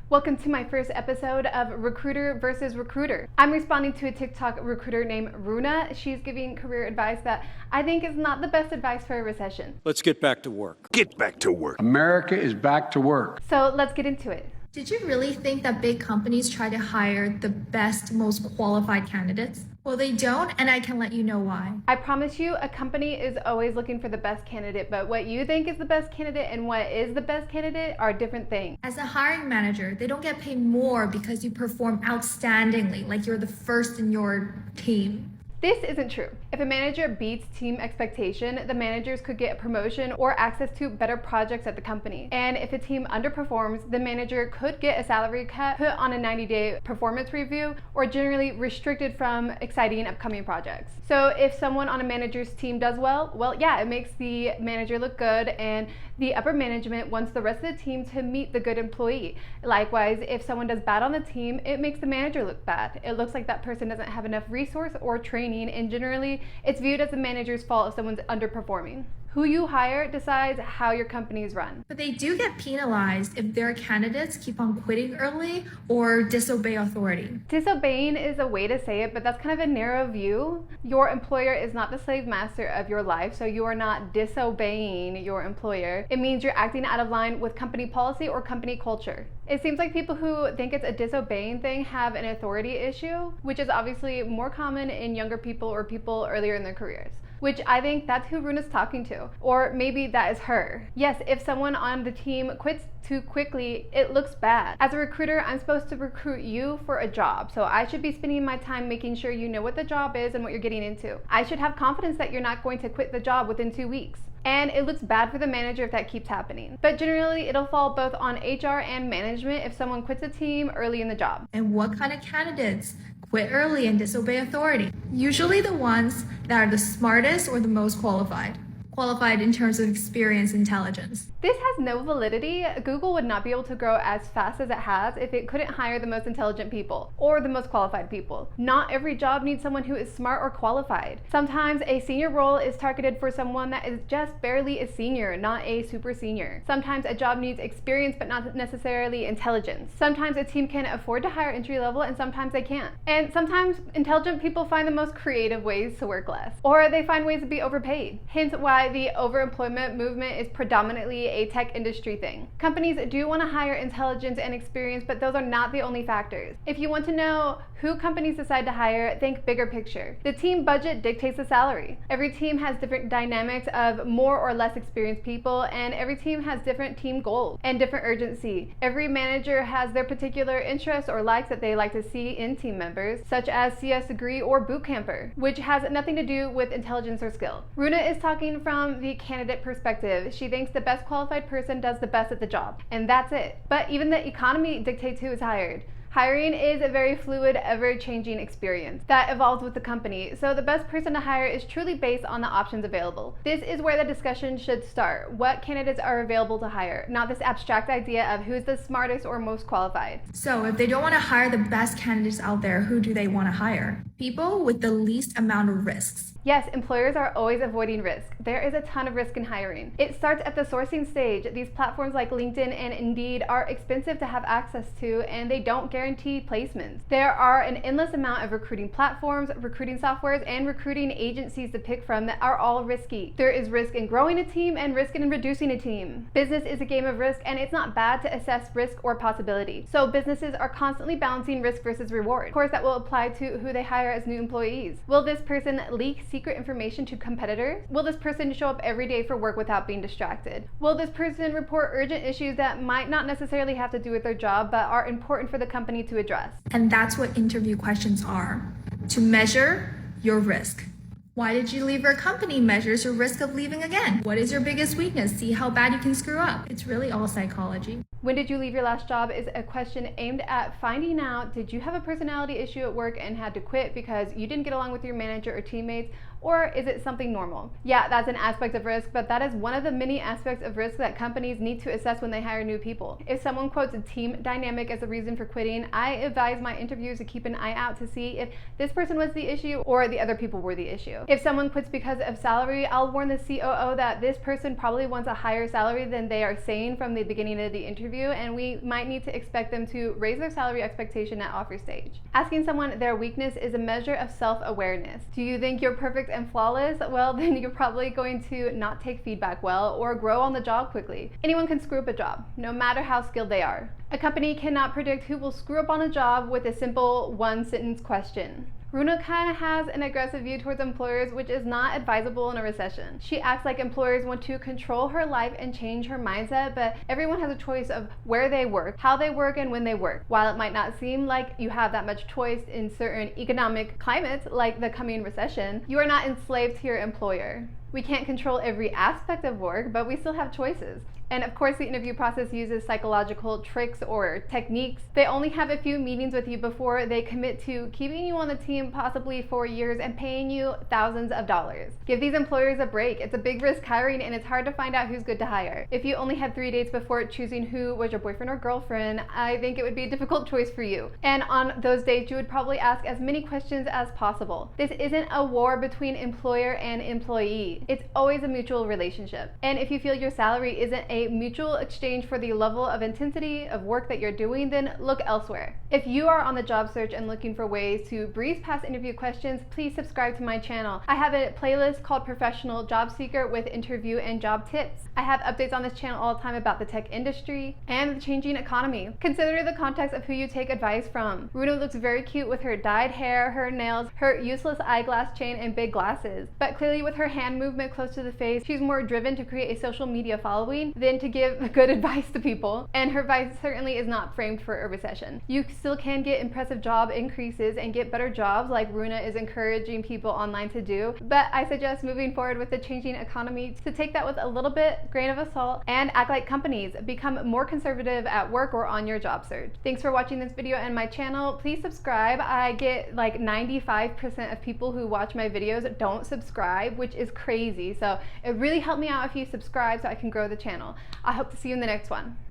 Welcome to my first episode of Recruiter versus Recruiter. I'm responding to a TikTok recruiter named Runa. She's giving career advice that I think is not the best advice for a recession. Let's get back to work. Get back to work. America is back to work. So let's get into it. Did you really think that big companies try to hire the best, most qualified candidates? Well, they don't, and I can let you know why. I promise you, a company is always looking for the best candidate, but what you think is the best candidate and what is the best candidate are different things. As a hiring manager, they don't get paid more because you perform outstandingly, like you're the first in your team. This isn't true. If a manager beats team expectation, the managers could get a promotion or access to better projects at the company. And if a team underperforms, the manager could get a salary cut, put on a 90-day performance review, or generally restricted from exciting upcoming projects. So if someone on a manager's team does well, yeah, it makes the manager look good, and the upper management wants the rest of the team to meet the good employee. Likewise, if someone does bad on the team, it makes the manager look bad. It looks like that person doesn't have enough resource or training, and generally it's viewed as the manager's fault if someone's underperforming. Who you hire decides how your company is run. But they do get penalized if their candidates keep on quitting early or disobey authority. Disobeying is a way to say it, but that's kind of a narrow view. Your employer is not the slave master of your life, so you are not disobeying your employer. It means you're acting out of line with company policy or company culture. It seems like people who think it's a disobeying thing have an authority issue, which is obviously more common in younger people or people earlier in their careers. Which I think that's who Runa's talking to. Or maybe that is her. Yes, if someone on the team quits too quickly, it looks bad. As a recruiter, I'm supposed to recruit you for a job. So I should be spending my time making sure you know what the job is and what you're getting into. I should have confidence that you're not going to quit the job within 2 weeks. And it looks bad for the manager if that keeps happening. But generally, it'll fall both on HR and management if someone quits a team early in the job. And what kind of candidates quit early and disobey authority? Usually the ones that are the smartest or the most qualified. Qualified in terms of experience, intelligence. This has no validity. Google would not be able to grow as fast as it has if it couldn't hire the most intelligent people or the most qualified people. Not every job needs someone who is smart or qualified. Sometimes a senior role is targeted for someone that is just barely a senior, not a super senior. Sometimes a job needs experience but not necessarily intelligence. Sometimes a team can afford to hire entry level and sometimes they can't. And sometimes intelligent people find the most creative ways to work less, or they find ways to be overpaid. Hence why the overemployment movement is predominantly a tech industry thing. Companies do want to hire intelligence and experience, but those are not the only factors. If you want to know who companies decide to hire, think bigger picture. The team budget dictates the salary. Every team has different dynamics of more or less experienced people, and every team has different team goals and different urgency. Every manager has their particular interests or likes that they like to see in team members, such as CS degree or boot camper, which has nothing to do with intelligence or skill. Runa is talking from the candidate perspective. She thinks the best qualified person does the best at the job, and that's it. But even the economy dictates who is hired. Hiring is a very fluid, ever-changing experience that evolves with the company, so the best person to hire is truly based on the options available. This is where the discussion should start. What candidates are available to hire, not this abstract idea of who's the smartest or most qualified. So if they don't want to hire the best candidates out there, who do they want to hire? People with the least amount of risks. Yes, employers are always avoiding risk. There is a ton of risk in hiring. It starts at the sourcing stage. These platforms like LinkedIn and Indeed are expensive to have access to, and they don't guarantee placements. There are an endless amount of recruiting platforms, recruiting softwares, and recruiting agencies to pick from that are all risky. There is risk in growing a team and risk in reducing a team. Business is a game of risk, and it's not bad to assess risk or possibility. So businesses are constantly balancing risk versus reward. Of course, that will apply to who they hire as new employees. Will this person leak secret information to competitors? Will this person show up every day for work without being distracted? Will this person report urgent issues that might not necessarily have to do with their job but are important for the company to address? And that's what interview questions are. To measure your risk. Why did you leave your company? Measures your risk of leaving again. What is your biggest weakness? See how bad you can screw up. It's really all psychology. When did you leave your last job is a question aimed at finding out, did you have a personality issue at work and had to quit because you didn't get along with your manager or teammates, or is it something normal? Yeah, that's an aspect of risk, but that is one of the many aspects of risk that companies need to assess when they hire new people. If someone quotes a team dynamic as a reason for quitting, I advise my interviewers to keep an eye out to see if this person was the issue or the other people were the issue. If someone quits because of salary, I'll warn the COO that this person probably wants a higher salary than they are saying from the beginning of the interview, and we might need to expect them to raise their salary expectation at offer stage. Asking someone their weakness is a measure of self-awareness. Do you think you're perfect and flawless? Well, then you're probably going to not take feedback well or grow on the job quickly. Anyone can screw up a job, no matter how skilled they are. A company cannot predict who will screw up on a job with a simple one-sentence question. Runa kind of has an aggressive view towards employers, which is not advisable in a recession. She acts like employers want to control her life and change her mindset, but everyone has a choice of where they work, how they work, and when they work. While it might not seem like you have that much choice in certain economic climates, like the coming recession, you are not enslaved to your employer. We can't control every aspect of work, but we still have choices. And of course, the interview process uses psychological tricks or techniques. They only have a few meetings with you before they commit to keeping you on the team possibly for years and paying you thousands of dollars. Give these employers a break. It's a big risk hiring, and it's hard to find out who's good to hire. If you only had 3 dates before choosing who was your boyfriend or girlfriend, I think it would be a difficult choice for you. And on those dates, you would probably ask as many questions as possible. This isn't a war between employer and employee. It's always a mutual relationship. And if you feel your salary isn't a mutual exchange for the level of intensity of work that you're doing, then look elsewhere. If you are on the job search and looking for ways to breeze past interview questions, please subscribe to my channel. I have a playlist called Professional Job Seeker with interview and job tips. I have updates on this channel all the time about the tech industry and the changing economy. Consider the context of who you take advice from. Runa looks very cute with her dyed hair, her nails, her useless eyeglass chain, and big glasses. But clearly with her hand movement close to the face, she's more driven to create a social media following than to give good advice to people. And her advice certainly is not framed for a recession. You still can get impressive job increases and get better jobs like Runa is encouraging people online to do. But I suggest moving forward with the changing economy to take that with a little bit grain of salt and act like companies. Become more conservative at work or on your job search. Thanks for watching this video and my channel. Please subscribe. I get like 95% of people who watch my videos don't subscribe, which is crazy. So it really helped me out if you subscribe so I can grow the channel. I hope to see you in the next one.